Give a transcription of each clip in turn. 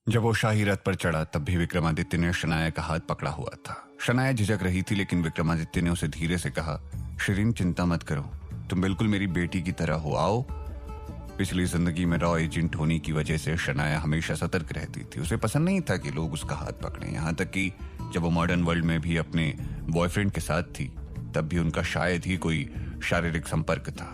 जब वो शाही रथ पर चढ़ा तब भी विक्रमादित्य ने शनाया का हाथ पकड़ा हुआ था। शनाया झिझक रही थी, लेकिन विक्रमादित्य ने उसे धीरे से कहा, शिरीन चिंता मत करो, तुम बिल्कुल मेरी बेटी की तरह हो, आओ। पिछली जिंदगी में रॉ एजेंट होने की वजह से शनाया हमेशा सतर्क रहती थी। उसे पसंद नहीं था कि लोग उसका हाथ पकड़ें। यहाँ तक कि जब वो मॉडर्न वर्ल्ड में भी अपने बॉयफ्रेंड के साथ थी तब भी उनका शायद ही कोई शारीरिक संपर्क था।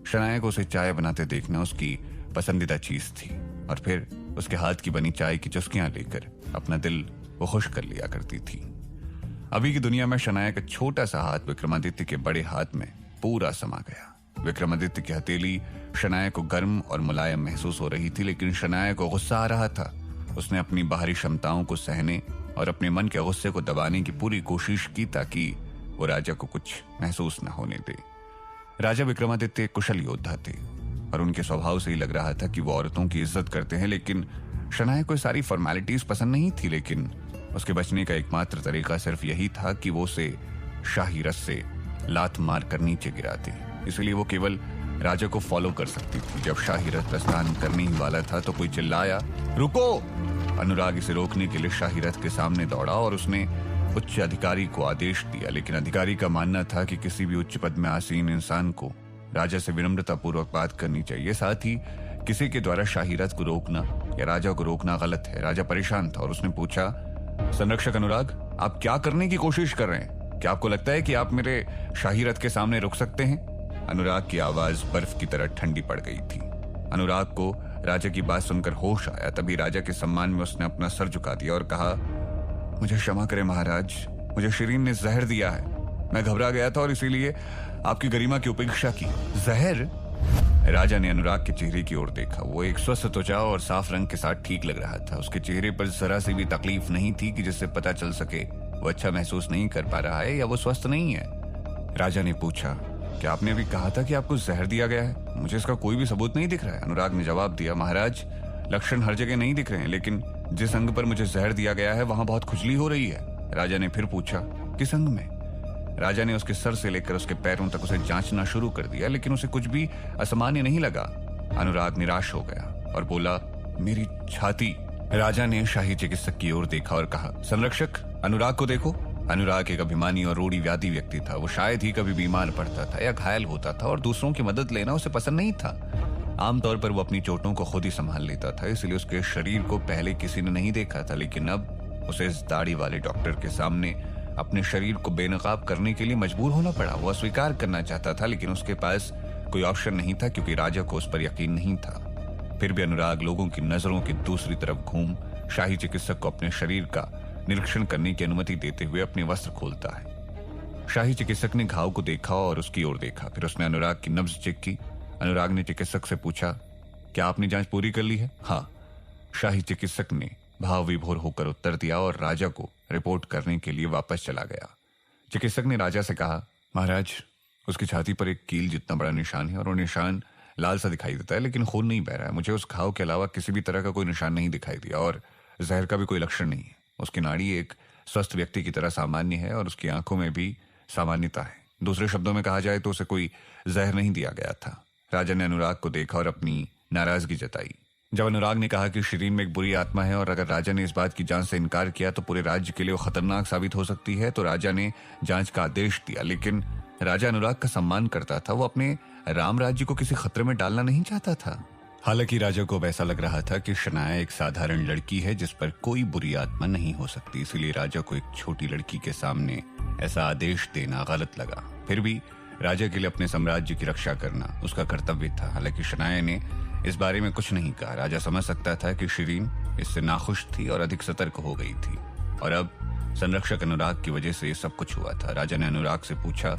शनाया को उसे चाय बनाते देखना उसकी पसंदीदा चीज थी, और फिर उसके हाथ की बनी चाय की चुस्कियां लेकर अपना दिल वो खुश कर लिया करती थी। अभी की दुनिया में शनाया का छोटा सा हाथ विक्रमादित्य के बड़े हाथ में पूरा समा गया। विक्रमादित्य की हथेली शनाया को गर्म और मुलायम महसूस हो रही थी, लेकिन शनाया को गुस्सा आ रहा था। उसने अपनी बाहरी क्षमताओं को सहने और अपने मन के गुस्से को दबाने की पूरी कोशिश की ताकि वो राजा को कुछ महसूस न होने दे। राजा विक्रमादित्य एक कुशल योद्धा थे और उनके स्वभाव से ही लग रहा था कि वो औरतों की इज्जत करते हैं, लेकिन शनाया को सारी फॉर्मेलिटीज पसंद नहीं थी। लेकिन उसके बचने का एकमात्र तरीका सिर्फ यही था कि वो उसे शाही रथ से लात मार कर नीचे गिरा दे। इसलिए वो केवल राजा को फॉलो कर सकती थी। जब शाही रथ प्रस्थान करने ही वाला था तो कोई चिल्लाया, रुको। अनुराग इसे रोकने के लिए शाही रथ के सामने दौड़ा और उसने उच्च अधिकारी को आदेश दिया, लेकिन अधिकारी का मानना था कि किसी भी उच्च पद में आसीन इंसान को राजा से विनम्रता पूर्वक बात करनी चाहिए। साथ ही किसी के द्वारा शाही रथ को रोकना या राजा को रोकना गलत है। राजा परेशान था और उसने पूछा, संरक्षक अनुराग, आप क्या करने की कोशिश कर रहे हैं? क्या आपको लगता है कि आप मेरे शाही रथ के सामने रुक सकते हैं? अनुराग की आवाज बर्फ की तरह ठंडी पड़ गई थी। अनुराग को राजा की बात सुनकर होश आया। तभी राजा के सम्मान में उसने अपना सर झुका दिया और कहा, मुझे क्षमा करें महाराज, मुझे शिरीन ने जहर दिया है। मैं घबरा गया था और इसीलिए आपकी गरिमा की उपेक्षा की। जहर? राजा ने अनुराग के चेहरे की ओर देखा। वो एक स्वस्थ त्वचा और साफ रंग के साथ ठीक लग रहा था। उसके चेहरे पर जरा सी भी तकलीफ नहीं थी कि जिससे पता चल सके वो अच्छा महसूस नहीं कर पा रहा है या वो स्वस्थ नहीं है। राजा ने पूछा, क्या आपने अभी कहा था कि आपको जहर दिया गया है? मुझे इसका कोई भी सबूत नहीं दिख रहा है। अनुराग ने जवाब दिया, महाराज, लक्षण हर जगह नहीं दिख रहे हैं, लेकिन जिस अंग पर मुझे जहर दिया गया है वहां बहुत खुजली हो रही है। राजा ने फिर पूछा, किस अंग में? राजा ने उसके सर से लेकर उसके पैरों तक उसे जांचना शुरू कर दिया, लेकिन उसे कुछ भी असामान्य नहीं लगा। अनुराग निराश हो गया और बोला, मेरी छाती। राजा ने शाही चिकित्सक की ओर देखा और कहा, संरक्षक, अनुराग को देखो। अनुराग एक अभिमानी और रूढ़िवादी व्यक्ति था। वो शायद ही कभी बीमार पड़ता था या घायल होता था और दूसरों की मदद लेना उसे पसंद नहीं था। आमतौर पर वो अपनी चोटों को खुद ही संभाल लेता था, इसलिए उसके शरीर को पहले किसी ने नहीं देखा था। लेकिन अब उसे इस दाढ़ी वाले डॉक्टर के सामने अपने शरीर को बेनकाब करने के लिए मजबूर होना पड़ा। वो अस्वीकार करना चाहता था, लेकिन उसके पास कोई ऑप्शन नहीं था क्योंकि राजा को उस पर यकीन नहीं था। फिर भी अनुराग लोगों की नजरों की दूसरी तरफ घूम शाही चिकित्सक को अपने शरीर का निरीक्षण करने की अनुमति देते हुए अपने वस्त्र खोलता है। शाही चिकित्सक ने घाव को देखा और उसकी ओर देखा। फिर उसने अनुराग की नब्ज चेक की। अनुराग ने चिकित्सक से पूछा, क्या आपने जांच पूरी कर ली है? हाँ। शाही चिकित्सक ने भाव विभोर होकर उत्तर दिया और राजा को रिपोर्ट करने के लिए वापस चला गया। चिकित्सक ने राजा से कहा, महाराज, उसकी छाती पर एक कील जितना बड़ा निशान है और वो निशान लाल सा दिखाई देता है, लेकिन खून नहीं बह रहा है। मुझे उस घाव के अलावा किसी भी तरह का कोई निशान नहीं दिखाई दिया और जहर का भी कोई लक्षण नहीं है। उसकी नाड़ी एक स्वस्थ व्यक्ति की तरह सामान्य है और उसकी आंखों में भी सामान्यता है। दूसरे शब्दों में कहा जाए तो उसे कोई जहर नहीं दिया गया था। राजा ने अनुराग को देखा और अपनी नाराजगी जताई। जब अनुराग ने कहा कि शिरीन में एक बुरी आत्मा है और अगर राजा ने इस बात की जांच से इनकार किया तो पूरे राज्य के लिए वो खतरनाक साबित हो सकती है, तो राजा ने जांच का आदेश दिया। लेकिन राजा अनुराग का सम्मान करता था। वो अपने राम राज्य को किसी खतरे में डालना नहीं चाहता था। हालांकि राजा को वैसा लग रहा था कि शनाया एक साधारण लड़की है जिस पर कोई बुरी आत्मा नहीं हो सकती, इसलिए राजा को एक छोटी लड़की के सामने ऐसा आदेश देना गलत लगा। फिर भी राजा के लिए अपने साम्राज्य की रक्षा करना उसका कर्तव्य था। हालांकि शनाया ने इस बारे में कुछ नहीं कहा। राजा समझ सकता था कि शिरीन इससे नाखुश थी और अधिक सतर्क हो गई थी और अब संरक्षक अनुराग की वजह से ये सब कुछ हुआ था। राजा ने अनुराग से पूछा,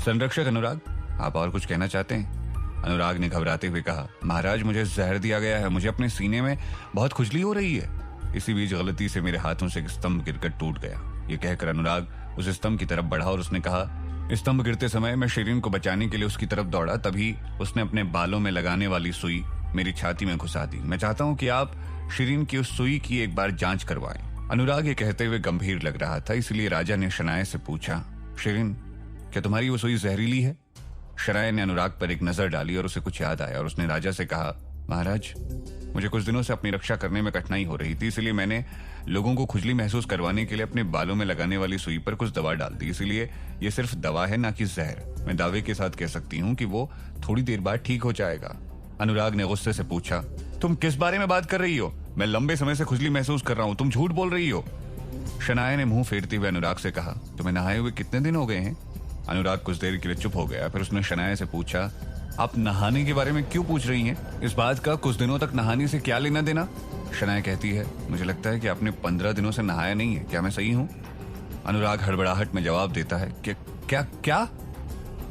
संरक्षक अनुराग, आप और कुछ कहना चाहते हैं? अनुराग ने घबराते हुए कहा, महाराज, मुझे जहर दिया गया है। मुझे अपने सीने में बहुत खुजली हो रही है। इसी बीच गलती से मेरे हाथों से एक स्तंभ गिरकर टूट गया। ये कहकर अनुराग उस स्तंभ की तरफ बढ़ा और उसने कहा, स्तंभ गिरते समय मैं शिरीन को बचाने के लिए उसकी तरफ दौड़ा, तभी उसने अपने बालों में लगाने वाली सुई मेरी छाती में घुसा दी। मैं चाहता हूं कि आप शिरीन की उस सुई की एक बार जांच करवाएं। अनुराग ये कहते हुए गंभीर लग रहा था, इसलिए राजा ने शनाया से पूछा, शिरीन, क्या तुम्हारी वो सुई जहरीली है? शनाया ने अनुराग पर एक नजर डाली और उसे कुछ याद आया और उसने राजा से कहा, महाराज, मुझे कुछ दिनों से अपनी रक्षा करने में कठिनाई हो रही थी, इसलिए मैंने लोगों को खुजली महसूस करवाने के लिए अपने बालों में लगाने वाली सुई पर कुछ दवा डाल दी। इसीलिए ये सिर्फ दवा है, ना कि जहर। मैं दावे के साथ कह सकती हूँ कि वो थोड़ी देर बाद ठीक हो जाएगा। अनुराग ने गुस्से से पूछा, तुम किस बारे में बात कर रही हो? मैं लंबे समय से खुजली महसूस कर रहा हूँ, तुम झूठ बोल रही हो। शनाया ने मुंह फेरते हुए अनुराग से कहा, तुम्हें नहाए हुए कितने दिन हो गए हैं? अनुराग कुछ देर के लिए चुप हो गया, फिर उसने शनाया से पूछा, आप नहाने के बारे में क्यों पूछ रही हैं? इस बात का कुछ दिनों तक नहाने से क्या लेना देना? शनाया कहती है, मुझे लगता है कि आपने 15 दिनों से नहाया नहीं है, क्या मैं सही हूँ? अनुराग हड़बड़ाहट में जवाब देता है, क्या क्या?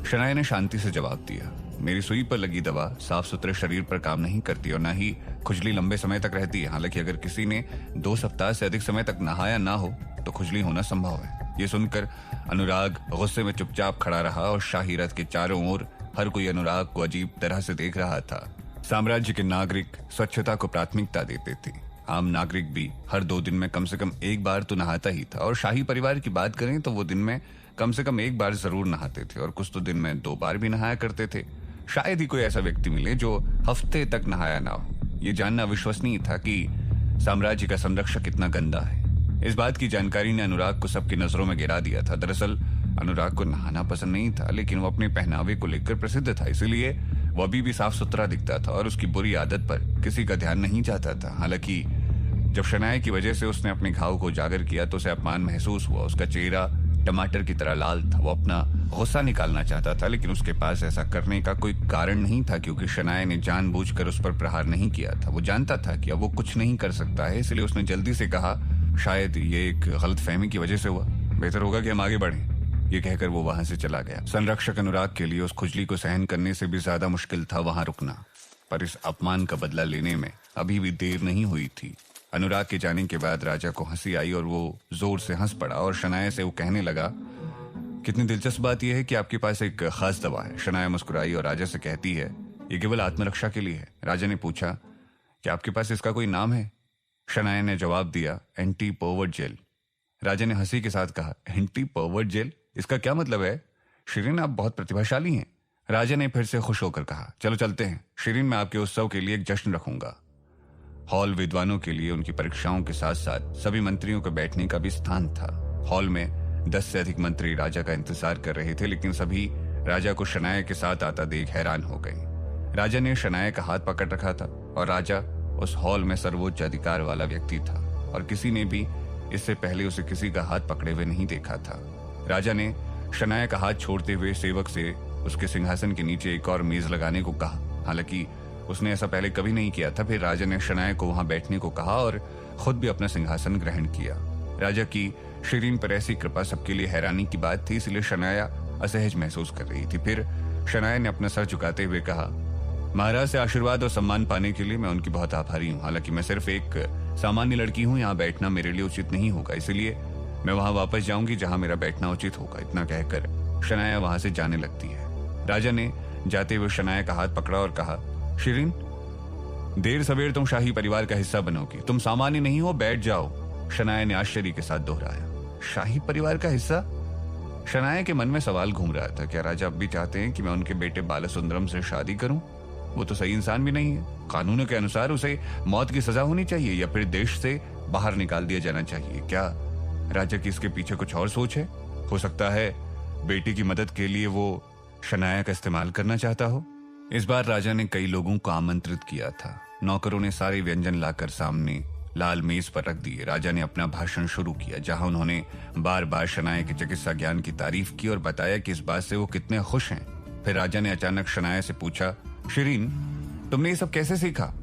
शनाया ने शांति से जवाब दिया, मेरी सुई पर लगी दवा साफ सुथरे शरीर पर काम नहीं करती और ना ही खुजली लंबे समय तक रहती है। हालांकि अगर किसी ने 2 सप्ताह से अधिक समय तक नहाया ना हो तो खुजली होना संभव है। ये सुनकर अनुराग गुस्से में चुपचाप खड़ा रहा और शाही रथ के चारों ओर हर कोई अनुराग को अजीब तरह से देख रहा था। साम्राज्य के नागरिक स्वच्छता को प्राथमिकता देते थे। आम नागरिक भी हर 2 दिन में कम से कम एक बार तो नहाता ही था, और शाही परिवार की बात करें तो वो दिन में कम से कम एक बार जरूर नहाते थे, और कुछ तो दिन में 2 बार भी नहाया करते थे। शायद ही कोई ऐसा व्यक्ति मिले जो हफ्ते तक नहाया ना हो। ये जानना अविश्वसनीय था कि साम्राज्य का संरक्षक इतना गंदा है। इस बात की जानकारी ने अनुराग को सबकी नजरों में गिरा दिया था। दरअसल अनुराग को नहाना पसंद नहीं था, लेकिन वो अपने पहनावे को लेकर प्रसिद्ध था, इसलिए वो अभी भी साफ सुथरा दिखता था और उसकी बुरी आदत पर किसी का ध्यान नहीं जाता था। हालांकि जब शनाया की वजह से उसने अपने घाव को उजागर किया तो उसे अपमान महसूस हुआ। उसका चेहरा टमाटर की तरह लाल था। वो अपना गुस्सा निकालना चाहता था, लेकिन उसके पास ऐसा करने का कोई कारण नहीं था, क्योंकि शनाया ने जानबूझकर उस पर प्रहार नहीं किया था। वो जानता था कि अब वो कुछ नहीं कर सकता है, इसलिए उसने जल्दी से कहा, शायद ये एक गलतफहमी की वजह से हुआ, बेहतर होगा कि हम आगे बढ़ें। ये कहकर वो वहां से चला गया। संरक्षक अनुराग के लिए उस खुजली को सहन करने से भी ज्यादा मुश्किल था वहां रुकना, पर इस अपमान का बदला लेने में अभी भी देर नहीं हुई थी। अनुराग के जाने के बाद राजा को हंसी आई और वो जोर से हंस पड़ा और शनाया से वो कहने लगा, कितनी दिलचस्प बात यह है कि आपके पास एक खास दवा है। शनाया मुस्कुराई और राजा से कहती है, ये केवल आत्मरक्षा के लिए है। राजा ने पूछा, क्या आपके पास इसका कोई नाम है? शनाया ने जवाब दिया, एंटी पर्वर्ट जेल। राजा ने हंसी के साथ कहा, एंटी पर्वर्ट जेल, इसका क्या मतलब है? शिरीन, आप बहुत प्रतिभाशाली हैं। राजा ने फिर से खुश होकर कहा, चलो चलते हैं। शिरीन, मैं आपके उत्सव के लिए एक जश्न रखूंगा। हॉल विद्वानों के लिए उनकी परीक्षाओं के साथ साथ सभी मंत्रियों के बैठने का भी स्थान था। हॉल में 10 से अधिक मंत्री राजा का इंतजार कर रहे थे, लेकिन सभी राजा को शनाया के साथ आता देख हैरान हो गए। राजा ने शनाया का हाथ पकड़ रखा था और राजा उस हॉल में सर्वोच्च अधिकार वाला व्यक्ति था और किसी ने भी इससे पहले उसे किसी का हाथ पकड़े हुए नहीं देखा था। राजा ने शनाया का हाथ छोड़ते हुए सेवक से उसके सिंहासन के नीचे एक और मेज लगाने को कहा। हालांकि उसने ऐसा पहले कभी नहीं किया था। फिर राजा ने शनाया को वहां बैठने को कहा और खुद भी अपना सिंहासन ग्रहण किया। राजा की शिरीन पर ऐसी कृपा सबके लिए हैरानी की बात थी, इसलिए शनाया असहज महसूस कर रही थी। फिर शनाया ने अपना सर झुकाते हुए कहा, महाराज से आशीर्वाद और सम्मान पाने के लिए मैं उनकी बहुत आभारी हूँ। हालांकि मैं सिर्फ एक सामान्य लड़की हूँ, यहाँ बैठना मेरे लिए उचित नहीं होगा, इसलिए मैं वहां वापस जाऊंगी जहां मेरा बैठना उचित होगा। इतना कहकर शनाया वहां से जाने लगती है। राजा ने जाते हुए शनाया का हाथ पकड़ा और कहा, शिरीन, देर सवेर तुम शाही परिवार का हिस्सा बनोगी, तुम सामान्य नहीं हो, बैठ जाओ। शनाया ने आश्चर्य के साथ दोहराया, शाही परिवार का हिस्सा? शनाया के मन में सवाल घूम रहा था, क्या राजा अब भी चाहते हैं कि मैं उनके बेटे बालसुंदरम से शादी करूं? वो तो सही इंसान भी नहीं है। कानूनों के अनुसार उसे मौत की सजा होनी चाहिए या फिर देश से बाहर निकाल दिया जाना चाहिए। क्या राजा की इसके पीछे कुछ और सोच है? हो सकता है बेटी की मदद के लिए वो शनाया का इस्तेमाल करना चाहता हो। इस बार राजा ने कई लोगों को आमंत्रित किया था। नौकरों ने सारे व्यंजन लाकर सामने लाल मेज पर रख दिए। राजा ने अपना भाषण शुरू किया, जहां उन्होंने बार बार शनाया के चिकित्सा ज्ञान की तारीफ की और बताया कि इस बात से वो कितने खुश हैं। फिर राजा ने अचानक शनाया से पूछा, शिरीन, तुमने ये सब कैसे सीखा?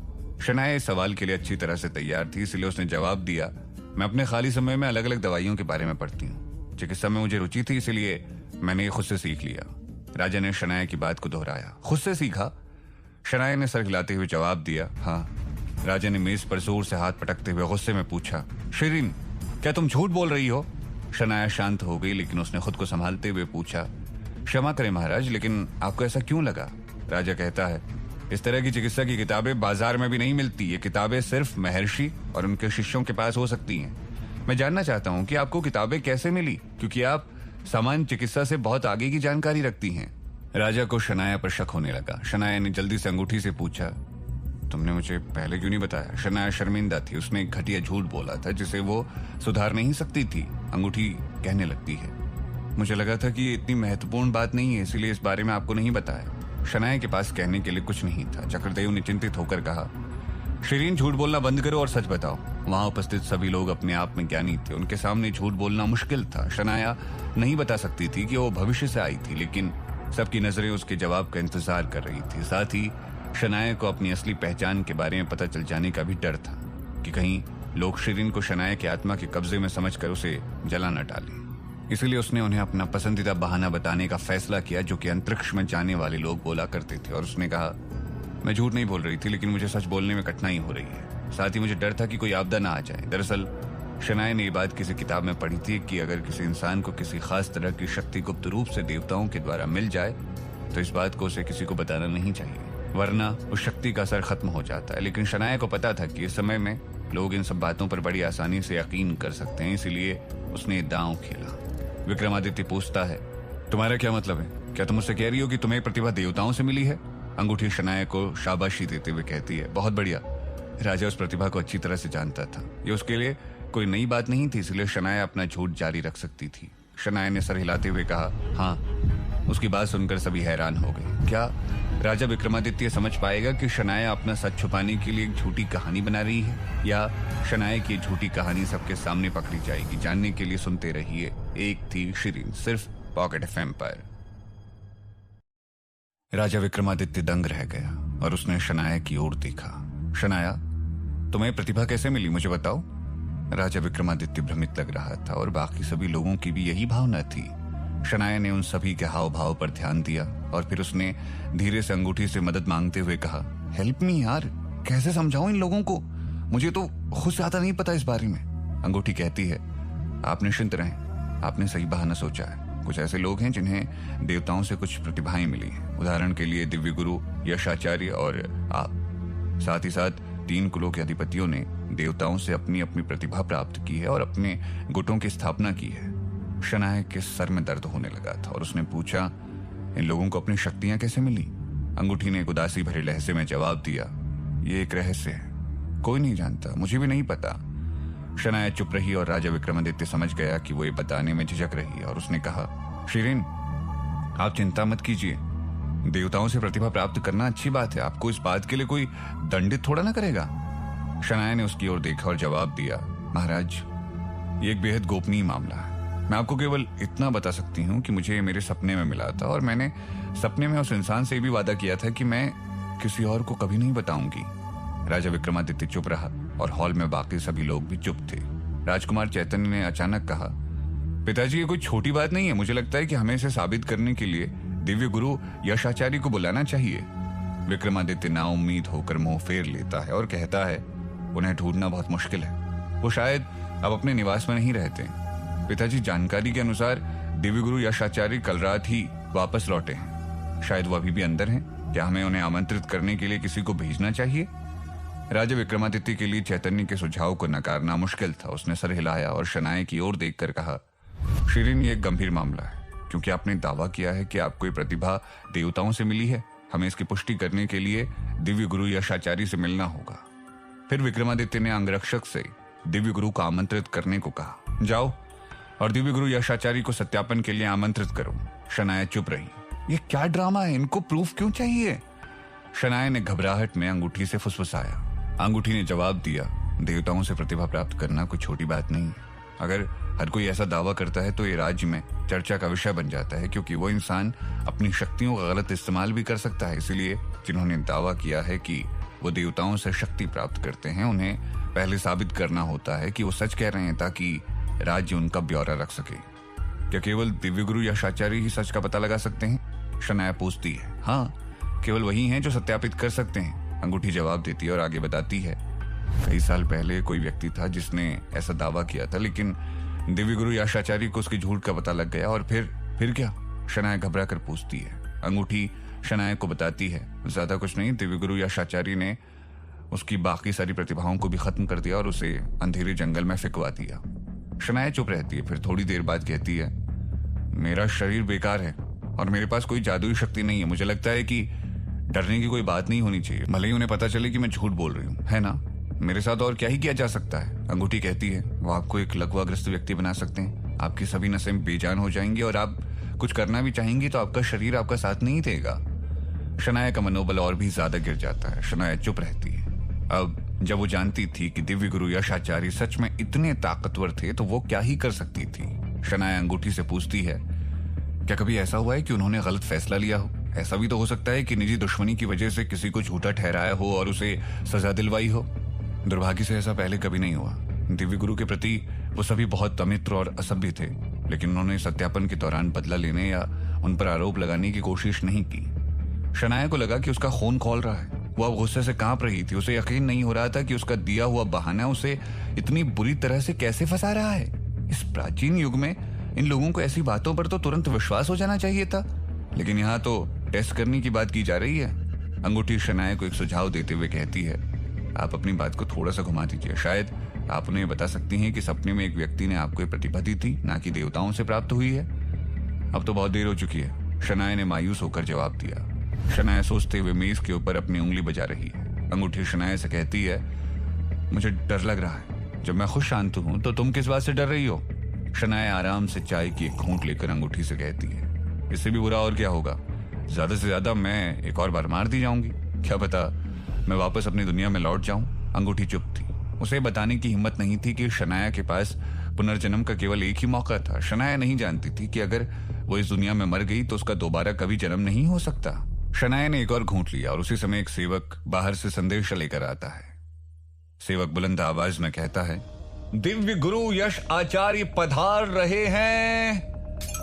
शनाया इस सवाल के लिए अच्छी तरह से तैयार थी, इसलिए उसने जवाब दिया, मैं अपने खाली समय में अलग अलग दवाइयों के बारे में पढ़ती हूँ। चिकित्सा में मुझे रुचि थी, इसलिए मैंने ये खुद से सीख लिया। राजा ने शनाया की बात को दोहराया, खुद से सीखा? शनाया ने सर हिलाते हुए जवाब दिया, हाँ। राजा ने मेज पर जोर से हाथ पटकते हुए गुस्से में पूछा, शिरीन, क्या तुम झूठ बोल रही हो? शनाया शांत हो गई, लेकिन उसने खुद को संभालते हुए पूछा, क्षमा करें महाराज, लेकिन आपको ऐसा क्यों लगा? राजा कहता है, इस तरह की चिकित्सा की किताबें बाजार में भी नहीं मिलती। ये किताबें सिर्फ महर्षि और उनके शिष्यों के पास हो सकती हैं। मैं जानना चाहता हूँ कि आपको किताबें कैसे मिली, क्योंकि आप सामान्य चिकित्सा से बहुत आगे की जानकारी रखती हैं। राजा को शनाया पर शक होने लगा। शनाया ने जल्दी से अंगूठी से पूछा, तुमने मुझे पहले क्यों नहीं बताया? शनाया शर्मिंदा थी। उसने एक घटिया झूठ बोला था जिसे वो सुधार नहीं सकती थी। अंगूठी कहने लगती है, मुझे लगा था कि ये इतनी महत्वपूर्ण बात नहीं है, इसीलिए इस बारे में आपको नहीं बताया। शनाया के पास कहने के लिए कुछ नहीं था। चक्रदेव ने चिंतित होकर कहा, शिरीन, झूठ बोलना बंद करो और सच बताओ। वहां उपस्थित सभी लोग अपने आप में ज्ञानी थे। उनके सामने झूठ बोलना मुश्किल था। शनाया नहीं बता सकती थी कि वो भविष्य से आई थी, लेकिन सबकी नजरें उसके जवाब का इंतजार कर रही थी। साथ ही शनाया को अपनी असली पहचान के बारे में पता चल जाने का भी डर था कि कहीं लोग शिरीन को शनाया की आत्मा के कब्जे में समझकर उसे जला न डालें। इसलिए उसने उन्हें अपना पसंदीदा बहाना बताने का फैसला किया, जो कि अंतरिक्ष में जाने वाले लोग बोला करते थे। और उसने कहा, मैं झूठ नहीं बोल रही थी, लेकिन मुझे सच बोलने में कठिनाई हो रही है। साथ ही मुझे डर था कि कोई आपदा ना आ जाए। दरअसल शनाया ने ये बात किसी किताब में पढ़ी थी कि अगर किसी इंसान को किसी खास तरह की शक्ति गुप्त रूप से देवताओं के द्वारा मिल जाए तो इस बात को उसे किसी को बताना नहीं चाहिए, वरना उस शक्ति का असर खत्म हो जाता है। लेकिन शनाया को पता था कि इस समय में लोग इन सब बातों पर बड़ी आसानी से यकीन कर सकते हैं, इसीलिए उसने दांव खेला। विक्रमादित्य पूछता है, तुम्हारा क्या मतलब है? क्या तुम मुझसे कह रही हो कि तुम्हें प्रतिभा देवताओं से मिली है? अंगूठी शनाया को शाबाशी देते हुए कहती है, बहुत बढ़िया। राजा उस प्रतिभा को अच्छी तरह से जानता था। ये उसके लिए कोई नई बात नहीं थी, इसलिए शनाया अपना झूठ जारी रख सकती थी। शनाया ने सर हिलाते हुए कहा, हाँ। उसकी बात सुनकर सभी हैरान हो गए। क्या राजा विक्रमादित्य समझ पाएगा कि शनाया अपना सच छुपाने के लिए एक झूठी कहानी बना रही है, या शनाया की झूठी कहानी सबके सामने पकड़ी जाएगी? जानने के लिए सुनते रहिए एक थी शिरीन, सिर्फ पॉकेट एफएम पर। राजा विक्रमादित्य दंग रह गया और उसने शनाया की ओर देखा। शनाया, तुम्हें प्रतिभा कैसे मिली, मुझे बताओ। राजा विक्रमादित्य भ्रमित लग रहा था और बाकी सभी लोगों की भी यही भावना थी। शनाया ने उन सभी के हाव भाव पर ध्यान दिया और फिर उसने धीरे से अंगूठी से मदद मांगते हुए कहा, हेल्प मी यार, कैसे समझाऊं इन लोगों को? मुझे तो खुद ज्यादा नहीं पता इस बारे में। अंगूठी कहती है, आप निश्चिंत रहें, आपने सही बहाना सोचा है। कुछ ऐसे लोग हैं जिन्हें देवताओं से कुछ प्रतिभाएं मिली हैं। उदाहरण के लिए दिव्य गुरु, यशाचार्य और आप। साथ ही साथ 3 कुलों के अधिपतियों ने देवताओं से अपनी अपनी प्रतिभा प्राप्त की है और अपने गुटों की स्थापना की है। शनाया के सर में दर्द होने लगा था और उसने पूछा, इन लोगों को अपनी शक्तियां कैसे मिली? अंगूठी ने एक उदासी भरे लहजे में जवाब दिया, ये एक रहस्य है, कोई नहीं जानता, मुझे भी नहीं पता। शनाया चुप रही और राजा विक्रमादित्य समझ गया कि वो ये बताने में झिझक रही है और उसने कहा, शिरीन, आप चिंता मत कीजिए, देवताओं से प्रतिभा प्राप्त करना अच्छी बात है, आपको इस बात के लिए कोई दंडित थोड़ा ना करेगा। शनाया ने उसकी ओर देखा और जवाब दिया, महाराज, ये एक बेहद गोपनीय मामला है। मैं आपको केवल इतना बता सकती हूँ कि मुझे मेरे सपने में मिला था और मैंने सपने में उस इंसान से भी वादा किया था कि मैं किसी और को कभी नहीं बताऊंगी। राजा विक्रमादित्य चुप रहा और हॉल में बाकी सभी लोग भी चुप थे। राजकुमार चैतन्य ने अचानक कहा, पिताजी, ये कोई छोटी बात नहीं है। मुझे लगता है कि हमें इसे साबित करने के लिए दिव्य गुरु यशाचार्य को बुलाना चाहिए। विक्रमादित्य नाउम्मीद होकर मुंह फेर लेता है और कहता है, उन्हें ढूंढना बहुत मुश्किल है, वो शायद अब अपने निवास में नहीं रहते। पिताजी, जानकारी के अनुसार दिव्य गुरु यशाचार्य कल रात ही वापस लौटे हैं, शायद वो अभी भी अंदर हैं। क्या हमें उन्हें आमंत्रित करने के लिए किसी को भेजना चाहिए? राजा विक्रमादित्य के लिए चैतन्य के सुझाव को नकारना मुश्किल था। उसने सर हिलाया और शनाया की ओर देखकर कहा, शिरीन, ये एक गंभीर मामला है, क्योंकि आपने दावा किया है कि आपको ये प्रतिभा देवताओं से मिली है। हमें इसकी पुष्टि करने के लिए दिव्य गुरु यशाचार्य से मिलना होगा। फिर विक्रमादित्य ने अंगरक्षक से दिव्य गुरु को आमंत्रित करने को कहा, जाओ और दिव्य गुरु यशाचार्य को सत्यापन के लिए आमंत्रित करो। शनाया चुप रही। ये क्या ड्रामा है, इनको प्रूफ क्यों चाहिए? शनाया ने घबराहट में अंगूठी से फुसफुसाया। अंगूठी ने जवाब दिया, देवताओं से प्रतिभा प्राप्त करना कोई छोटी बात नहीं है। अगर हर कोई ऐसा दावा करता है तो ये राज्य में चर्चा का विषय बन जाता है, क्योंकि वो इंसान अपनी शक्तियों का गलत इस्तेमाल भी कर सकता है। इसलिए जिन्होंने दावा किया है कि वो देवताओं से शक्ति प्राप्त करते हैं, उन्हें पहले साबित करना होता है कि वो सच कह रहे हैं, ताकि राज्य उनका ब्यौरा रख सके। क्या केवल दिव्य गुरु यशाचार्य ही सच का पता लगा सकते हैं? शनाया पूछती है। हाँ, केवल वही हैं जो सत्यापित कर सकते हैं, अंगूठी जवाब देती है और आगे बताती है, कई साल पहले कोई व्यक्ति था जिसने ऐसा दावा किया था, लेकिन दिव्य गुरु यशाचार्य को उसकी झूठ का पता लग गया। और फिर क्या? शनाया घबरा कर पूछती है। अंगूठी शनाया को बताती है, ज्यादा कुछ नहीं, दिव्य गुरु यशाचार्य ने उसकी बाकी सारी प्रतिभाओं को भी खत्म कर दिया और उसे अंधेरे जंगल में फिकवा दिया। शनाया चुप रहती है, फिर थोड़ी देर बाद कहती है, मेरा शरीर बेकार है और मेरे पास कोई जादुई शक्ति नहीं है। मुझे लगता है कि डरने की कोई बात नहीं होनी चाहिए, भले ही उन्हें पता चले कि मैं झूठ बोल रही हूँ, है ना? मेरे साथ और क्या ही किया जा सकता है? अंगूठी कहती है, वो आपको एक लकवाग्रस्त व्यक्ति बना सकते हैं। आपकी सभी नसें बेजान हो जाएंगी और आप कुछ करना भी चाहेंगी तो आपका शरीर आपका साथ नहीं देगा। शनाया का मनोबल और भी ज्यादा गिर जाता है। शनाया चुप रहती है। अब जब वो जानती थी कि दिव्य गुरु यश आचार्य सच में इतने ताकतवर थे तो वो क्या ही कर सकती थी। शनाया अंगूठी से पूछती है, क्या कभी ऐसा हुआ है कि उन्होंने गलत फैसला लिया हो? ऐसा भी तो हो सकता है कि निजी दुश्मनी की वजह से किसी को झूठा ठहराया हो और उसे सजा दिलवाई हो। दुर्भाग्य से ऐसा पहले कभी नहीं हुआ। दिव्य गुरु के प्रति वो सभी बहुत अमित्र और असभ्य थे, लेकिन उन्होंने सत्यापन के दौरान बदला लेने या उन पर आरोप लगाने की कोशिश नहीं की। शनाया को लगा कि उसका खून खौल रहा है। वो अब गुस्से से कांप रही थी। उसे यकीन नहीं हो रहा था कि उसका दिया हुआ बहाना उसे इतनी बुरी तरह से कैसे फंसा रहा है। इस प्राचीन युग में इन लोगों को ऐसी बातों पर तो तुरंत विश्वास हो जाना चाहिए था, लेकिन यहाँ तो टेस्ट करने की बात की जा रही है। अंगूठी शनाया को एक सुझाव देते हुए कहती है, आप अपनी बात को थोड़ा सा घुमा दीजिए। शायद आप उन्हें बता सकती हैं कि सपने में एक व्यक्ति ने आपको ये प्रतिभा दी थी, ना कि देवताओं से प्राप्त हुई है। अब तो बहुत देर हो चुकी है, शनाया ने मायूस होकर जवाब दिया। शनाया सोचते हुए मेज के ऊपर अपनी उंगली बजा रही है। अंगूठी शनाया से कहती है, मुझे डर लग रहा है। जब मैं खुद शांत हूं तो तुम किस बात से डर रही हो? शनाया आराम से चाय की एक घूंट लेकर अंगूठी से कहती है, इससे भी बुरा और क्या होगा? ज्यादा से ज्यादा मैं एक और बार मार दी जाऊंगी। क्या पता मैं वापस अपनी दुनिया में लौट जाऊं। अंगूठी चुप थी। उसे बताने की हिम्मत नहीं थी कि शनाया के पास पुनर्जन्म का केवल एक ही मौका था। शनाया नहीं जानती थी कि अगर वो इस दुनिया में मर गई तो उसका दोबारा कभी जन्म नहीं हो सकता। शनाया ने एक और घूंट लिया और उसी समय एक सेवक बाहर से संदेश लेकर आता है। सेवक बुलंद आवाज में कहता है, दिव्य गुरु यश आचार्य पधार रहे हैं।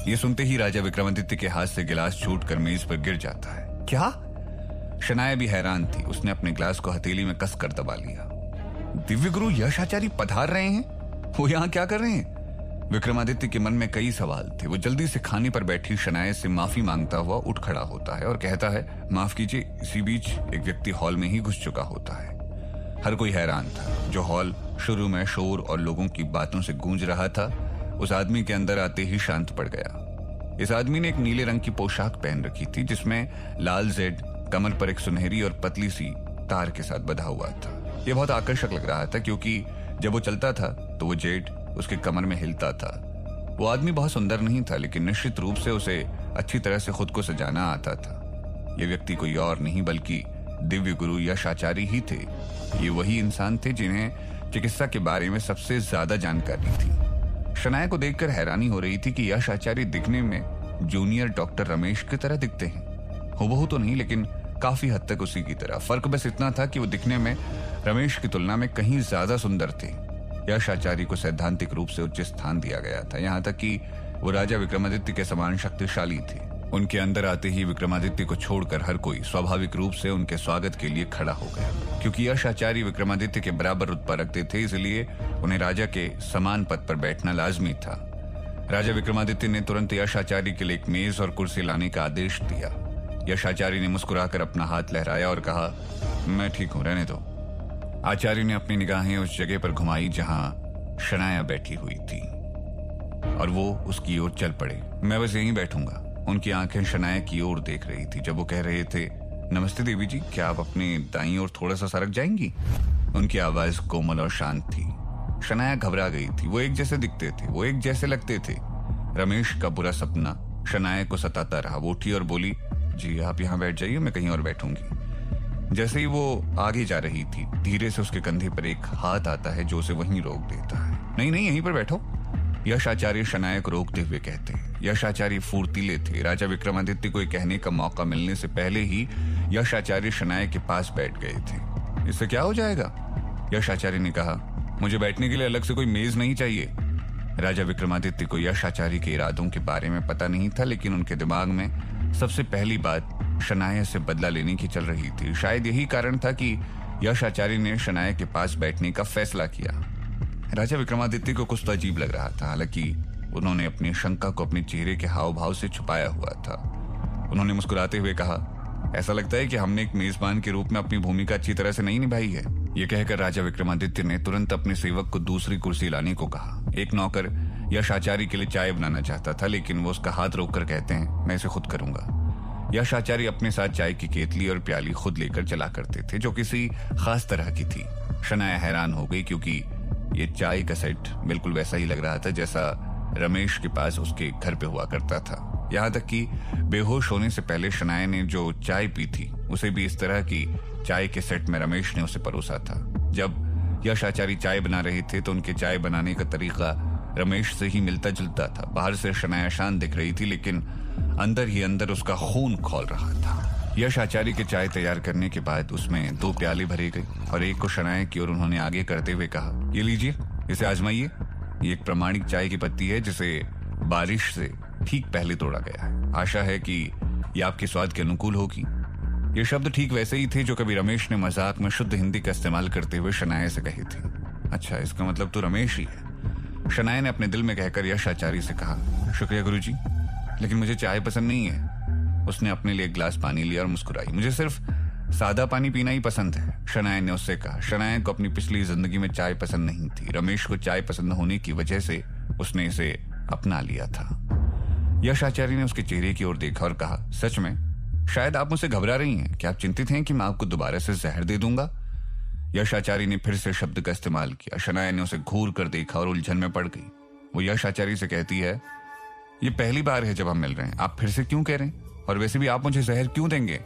ये सुनते ही राजा विक्रमादित्य के हाथ से गिलास छूटकर मेज पर गिर जाता है। क्या? शनाया भी हैरान थी। उसने अपने ग्लास को हथेली में कसकर दबा लिया। दिव्य गुरु यश आचार्य पधार रहे हैं? वो यहाँ क्या कर रहे हैं? विक्रमादित्य के मन में कई सवाल थे। वो जल्दी से खाने पर बैठी शनाया से माफी मांगता हुआ उठ खड़ा होता है और कहता है, माफ कीजिए। इसी बीच एक व्यक्ति हॉल में ही घुस चुका होता है। हर कोई हैरान था। जो हॉल शुरू में शोर और लोगों की बातों से गूंज रहा था, उस आदमी के अंदर आते ही शांत पड़ गया। इस आदमी ने एक नीले रंग की पोशाक पहन रखी थी जिसमें लाल जेड कमर पर एक सुनहरी और पतली सी तार के साथ बंधा हुआ था। यह बहुत आकर्षक लग रहा था क्योंकि जब वो चलता था तो वो जेड उसके कमर में हिलता था। वो आदमी बहुत सुंदर नहीं था, लेकिन निश्चित रूप से उसे अच्छी तरह से खुद को सजाना आता था। ये व्यक्ति कोई और नहीं बल्कि दिव्य गुरु यश आचार्य ही थे। ये वही इंसान थे जिन्हें चिकित्सा के बारे में सबसे ज्यादा जानकारी थी। शनाया को देखकर हैरानी हो रही थी कि यश आचार्य दिखने में जूनियर डॉक्टर रमेश की तरह दिखते हैं। हुबहू तो नहीं, लेकिन काफी हद तक उसी की तरह। फर्क बस इतना था कि वो दिखने में रमेश की तुलना में कहीं ज्यादा सुंदर थे। यश आचार्य को सैद्धांतिक रूप से उच्च स्थान दिया गया था, यहाँ तक कि वो राजा विक्रमादित्य के समान शक्तिशाली थे। उनके अंदर आते ही विक्रमादित्य को छोड़कर हर कोई स्वाभाविक रूप से उनके स्वागत के लिए खड़ा हो गया। क्योंकि यश आचार्य विक्रमादित्य के बराबर रुतबा रखते थे, इसलिए उन्हें राजा के समान पद पर बैठना लाजमी था। राजा विक्रमादित्य ने तुरंत यश आचार्य के लिए एक मेज और कुर्सी लाने का आदेश दिया। यश आचार्य ने मुस्कुराकर अपना हाथ लहराया और कहा, मैं ठीक हूं, रहने दो। आचार्य ने अपनी निगाहें उस जगह पर घुमाई जहां शनाया बैठी हुई थी और वो उसकी ओर चल पड़े। मैं बस यहीं बैठूंगा। उनकी आंखें शनाया की ओर देख रही थी। जब वो कह रहे थे, नमस्ते देवी जी, क्या आप अपनी दाईं ओर थोड़ा सा सरक जाएंगी? उनकी आवाज कोमल और शांत थी। शनाया घबरा गई थी। वो एक जैसे दिखते थे, वो एक जैसे लगते थे। रमेश का बुरा सपना शनाया को सताता रहा। वो उठी और बोली, जी आप यहाँ बैठ जाइए, मैं कहीं और बैठूंगी। जैसे ही वो आगे जा रही थी, धीरे से उसके कंधे पर एक हाथ आता है जो उसे वहीं रोक देता है। नहीं नहीं, यहीं पर बैठो, यश आचार्य शनाया को रोकते हुए कहते हैं। यश आचार्य फुर्तीले थे। राजा विक्रमादित्य को कहने का मौका मिलने से पहले ही यश आचार्य शनाया के पास बैठ गए थे। इससे क्या हो जाएगा? यश आचार्य ने कहा, मुझे बैठने के लिए अलग से कोई मेज नहीं चाहिए। राजा विक्रमादित्य को यश आचार्य के इरादों के बारे में पता नहीं था, लेकिन उनके दिमाग में सबसे पहली बात शनाया से बदला लेने की चल रही थी। शायद यही कारण था कि यश आचार्य ने शनाया के पास बैठने का फैसला किया। राजा विक्रमादित्य को कुछ तो अजीब लग रहा था। हालांकि उन्होंने अपनी शंका को अपने चेहरे के हाव भाव से छुपाया हुआ था। उन्होंने मुस्कुराते हुए कहा, ऐसा लगता है कि हमने एक मेजबान के रूप में अपनी भूमिका अच्छी तरह से नहीं निभाई है। यह कहकर राजा विक्रमादित्य ने तुरंत अपने सेवक को दूसरी कुर्सी लाने को कहा। एक नौकर यश आचार्य के लिए चाय बनाना चाहता था, लेकिन वो उसका हाथ रोककर कहते हैं, मैं इसे खुद करूंगा। यश आचार्य अपने साथ चाय की केतली और प्याली खुद लेकर चला करते थे, जो किसी खास तरह की थी। शनाया हैरान हो गई क्योंकि ये चाय का सेट बिल्कुल वैसा ही लग रहा था जैसा रमेश के पास उसके घर पे हुआ करता था। यहाँ तक कि बेहोश होने से पहले शनाया ने जो चाय पी थी उसे भी इस तरह की चाय के सेट में रमेश ने उसे परोसा था। जब यश आचार्य चाय बना रहे थे तो उनके चाय बनाने का तरीका रमेश से ही मिलता जुलता था। बाहर से शनाया शांत दिख रही थी, लेकिन अंदर ही अंदर उसका खून खौल रहा था। यश आचार्य के चाय तैयार करने के बाद उसमें 2 प्याले भरे गए और एक को शनाया की ओर उन्होंने आगे करते हुए कहा, ये लीजिए, इसे आजमाइए। ये एक प्रमाणिक चाय की पत्ती है जिसे बारिश से ठीक पहले तोड़ा गया है। आशा है कि ये आपके स्वाद के अनुकूल होगी। ये शब्द ठीक वैसे ही थे जो कभी रमेश ने मजाक में शुद्ध हिंदी का इस्तेमाल करते हुए शनाया से कहे थे। अच्छा, इसका मतलब तो रमेश ही है, शनाया ने अपने दिल में कहकर यश आचार्य से कहा। शुक्रिया गुरुजी, लेकिन मुझे चाय पसंद नहीं है। उसने अपने लिए एक गिलास पानी लिया और मुस्कुराई। मुझे सिर्फ सादा पानी पीना ही पसंद है, शनाया ने उससे कहा। शनाया को अपनी पिछली जिंदगी में चाय पसंद नहीं थी। रमेश को चाय पसंद होने की वजह से उसने इसे अपना लिया था। यश आचार्य ने उसके चेहरे की ओर देखा और कहा, सच में? शायद आप मुझसे घबरा रही हैं। क्या आप चिंतित हैं कि मैं आपको दोबारा से जहर दे दूंगा? यश आचार्य ने फिर से शब्द का इस्तेमाल किया। शनाया ने उसे घूर कर देखा और उलझन में पड़ गई। वो यश आचार्य से कहती है, ये पहली बार है जब हम मिल रहे हैं, आप फिर से क्यों कह रहे हैं? और वैसे भी आप मुझे जहर क्यों देंगे?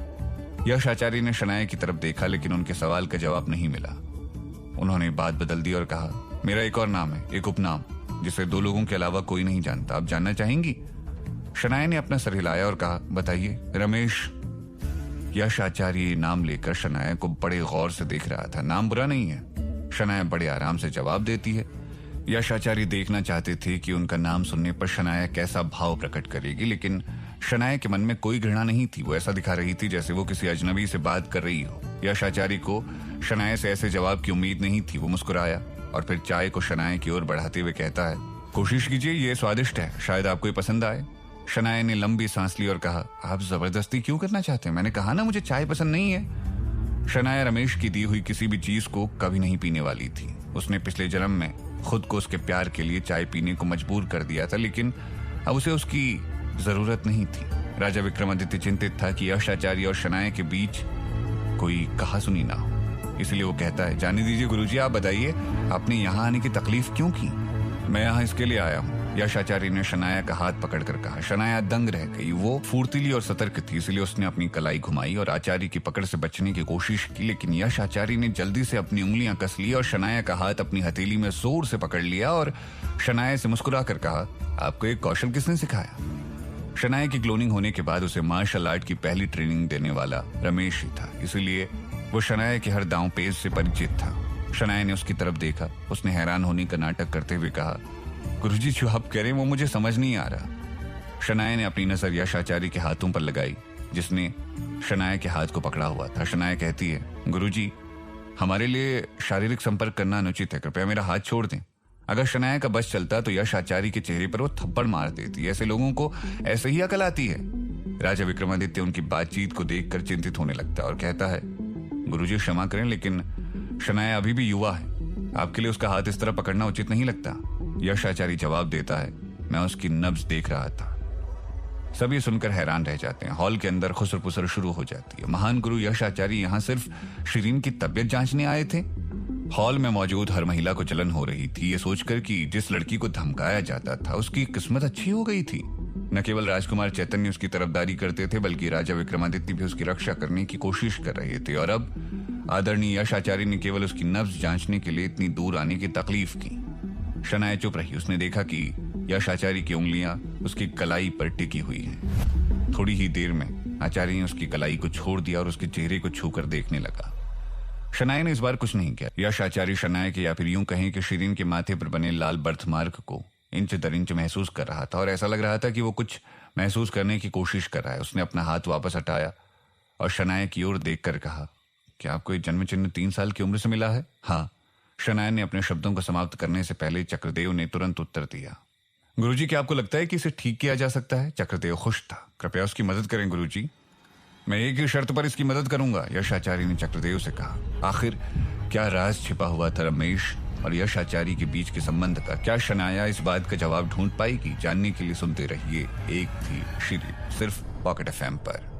यश आचार्य ने शनाया की तरफ देखा, लेकिन उनके सवाल का जवाब नहीं मिला। उन्होंने बात बदल दी और कहा, मेरा एक और नाम है, एक उपनाम, जिसे 2 लोगों के अलावा कोई नहीं जानता। आप जानना चाहेंगी? शनाया ने अपना सर हिलाया और कहा, बताइए। रमेश। यश आचार्य नाम लेकर शनाया को बड़े गौर से देख रहा था। नाम बुरा नहीं है, शनाया बड़े आराम से जवाब देती है। यश आचार्य देखना चाहते थे कि उनका नाम सुनने पर शनाया कैसा भाव प्रकट करेगी, लेकिन शनाया के मन में कोई घृणा नहीं थी। वो ऐसा दिखा रही थी जैसे वो किसी अजनबी से बात कर रही हो। यश आचार्य को शनाया से ऐसे जवाब की उम्मीद नहीं थी। वो मुस्कुराया और फिर चाय को शनाया की ओर बढ़ाते हुए कहता है, कोशिश कीजिए, ये स्वादिष्ट है, शायद आपको ये पसंद आए। शनाया ने लंबी सांस ली और कहा, आप जबरदस्ती क्यों करना चाहते हैं? मैंने कहा ना मुझे चाय पसंद नहीं है। शनाया रमेश की दी हुई किसी भी चीज को कभी नहीं पीने वाली थी। उसने पिछले जन्म में खुद को उसके प्यार के लिए चाय पीने को मजबूर कर दिया था, लेकिन अब उसे उसकी जरूरत नहीं थी। राजा विक्रमादित्य चिंतित था कि यश आचार्य और शनाया के बीच कोई कहासुनी ना हो, इसलिए वो कहता है, जाने दीजिए गुरुजी, आप बताइए, आपने यहाँ आने की तकलीफ क्यों की? मैं यहाँ इसके लिए आया हूँ, यश आचार्य ने शनाया का हाथ पकड़कर कहा। शनाया दंग रह गई। वो फुर्तीली और सतर्क थी, इसलिए उसने अपनी कलाई घुमाई और आचार्य की पकड़ से बचने की कोशिश की, लेकिन यश आचार्य ने जल्दी से अपनी उंगलियां कस ली और शनाया का हाथ अपनी हथेली में जोर से पकड़ लिया और शनाया से मुस्कुरा कर कहा, आपको एक कौशल किसने सिखाया? शनाया की क्लोनिंग होने के बाद उसे मार्शल आर्ट की पहली ट्रेनिंग देने वाला रमेश ही था, इसलिए वो शनाया के हर दांव पेच से परिचित था। शनाया ने उसकी तरफ देखा। उसने हैरान होने का नाटक करते हुए कहा, गुरुजी, जो आप कह रहे हैं वो मुझे समझ नहीं आ रहा। शनाया ने अपनी नजर यश आचार्य के हाथों पर लगाई, जिसने शनाया के हाथ को पकड़ा हुआ था। शनाया कहती है, गुरुजी, हमारे लिए शारीरिक संपर्क करना अनुचित है, कृपया मेरा हाथ छोड़ दें। अगर शनाया का बस चलता तो यश आचार्य के चेहरे पर वो थप्पड़ मार देती। ऐसे लोगों को ऐसे ही अकल आती है। राजा विक्रमादित्य उनकी बातचीत को देखकर चिंतित होने लगता है और कहता है, गुरुजी क्षमा करें, लेकिन शनाया अभी भी युवा है, आपके लिए उसका हाथ इस तरह पकड़ना उचित नहीं लगता। यश आचार्य जवाब देता है, मैं उसकी नब्ज देख रहा था। सभी सुनकर हैरान रह जाते हैं। हॉल के अंदर खुसर पुसर शुरू हो जाती है। महान गुरु यश आचार्य यहाँ सिर्फ शिरीन की तबीयत जांचने आए थे? हॉल में मौजूद हर महिला को जलन हो रही थी, ये सोचकर कि जिस लड़की को धमकाया जाता था उसकी किस्मत अच्छी हो गई थी। न केवल राजकुमार चैतन्य उसकी तरफदारी करते थे, बल्कि राजा विक्रमादित्य भी उसकी रक्षा करने की कोशिश कर रहे थे। और अब आदरणीय यश आचार्य ने केवल उसकी नब्ज जांचने के लिए इतनी दूर आने की तकलीफ की। शनाया चुप रही। उसने देखा कि यश आचार्य की उंगलियां उसकी कलाई पर टिकी हुई हैं। थोड़ी ही देर में आचार्य ने उसकी कलाई को छोड़ दिया और उसके चेहरे को छूकर देखने लगा। शनाया ने इस बार कुछ नहीं किया। यश आचार्य शनाया के, या फिर यूं कहें कि शिरीन के माथे पर बने लाल बर्थमार्क को इंच दर इंच महसूस कर रहा था और ऐसा लग रहा था कि वो कुछ महसूस करने की कोशिश कर रहा है। उसने अपना हाथ वापस हटाया और शनाया की ओर देखकर कहा, क्या आपको ये जन्म चिन्ह 3 साल की उम्र से मिला है? हाँ। शनाया ने अपने शब्दों को समाप्त करने से पहले चक्रदेव ने तुरंत उत्तर दिया। गुरुजी, क्या आपको लगता है कि इसे ठीक किया जा सकता है? चक्रदेव खुश था। कृपया उसकी मदद करें गुरुजी। मैं एक ही शर्त पर इसकी मदद करूंगा, यश आचार्य ने चक्रदेव से कहा। आखिर क्या राज छिपा हुआ था रमेश और यश आचार्य के बीच के संबंध का? क्या शनाया इस बात का जवाब ढूंढ पाएगी? जानने के लिए सुनते रहिए एक थी शिरीन, सिर्फ पॉकेट FM पर।